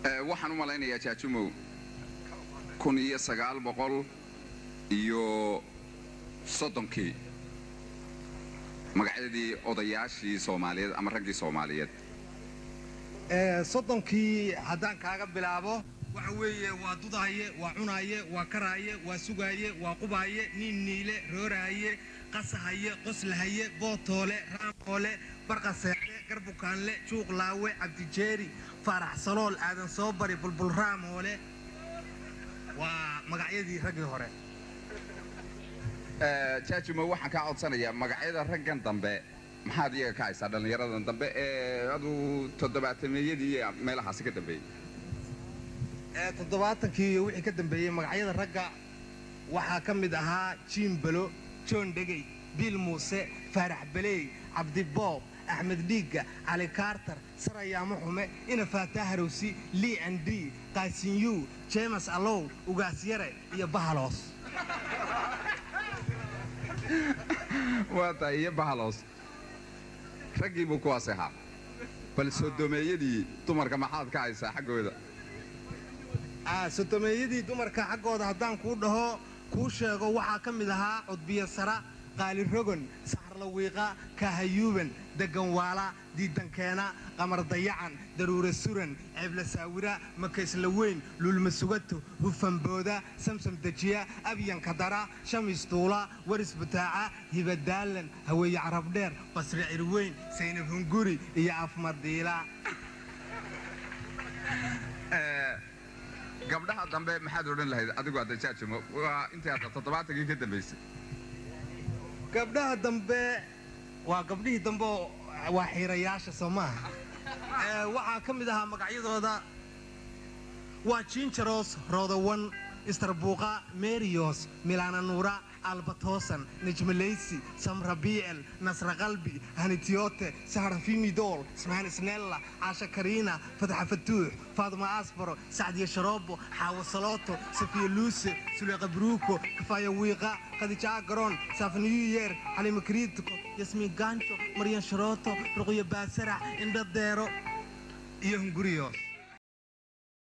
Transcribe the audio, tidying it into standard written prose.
waxaan u malaynayaa jaajumow 1930 magacyadii odayaashii Soomaaliyeed ama raggii Soomaaliyeed soddonkii haddaan kaaga bilaabo waxa weeye waa dudaye waa cunaye waa karaaye waa sugaye waa qubaye nin niile rooraye qasahaye qoslahaye bootoole raamoole barqaseede garbukaanle juuqlaawe cabdijeeri farax salool aadan soo bari bulbul raamoole waa magacyadii raggii hore jaajumow waxaan ka codsanayaa magacyada raggan dambe maxaad iyaga ka haysaa dhalinyaradan dambe adu 70-meeyadii meelahaas ka dambeeyay 70-kii wixii ka dambeeyay magacyada ragga waxaa ka mid ahaa Jimbalo John Degay Bill Muuse Farax Baley Abdi Bob Ahmed Diga Ali Carter Saraya Muhammad ina Fatah Rusi Lee Andy Qasinyu James Allow Ugaasiyare iyo Bahalos waata iyo Bahalos ragii buu ku asaxaa bal sodomeeyadii dumarka maxaad ka haysaa xaqooda sodomeeyadii dumarka xaqooda haddaan ku dhaho ku sheego waxa ka mid ahaa cudbiya sara qaali rogon saxarla wiiqa kahayuban degan waala diidankeena qamar dayacan daruura suran ceebla saawira makaysla weyn lulma sugato hufan booda samsam dajiya abyan kadara shamis tuula waris bataaca hibadaalan haweeye carab dheer basri cirweyn saynab hunguri iyo afmadiila gabdhaha dambe maxaad oran lahayd adigu aad jaajumow waa intii aad 70-kii ka dambeysay gabdhaha dambe waa gabdhihii dambe waa xiirayaasha Soomaaliya waxa ka mid ahaa magacyadooda waa Jinjaros Rodawan Istarbuqa Marios Milana Nuura Albatosan Najmalaysi Samra Biel Nasra Qalbi Hanitiote Sahara Fimidol Ismahan Isnella Asha Karina Fatha Fatuh Fatima Asbaro Saadiya Sharobo Hawa Salato Safiya Luce Suleqa Bruko Kafaya Wiiqa Khadija Garon Saf New Year Ali Makritko Yasmin Gancho Marian Sharoto Ruqya Basara Inda Dero iyo Hunguriyo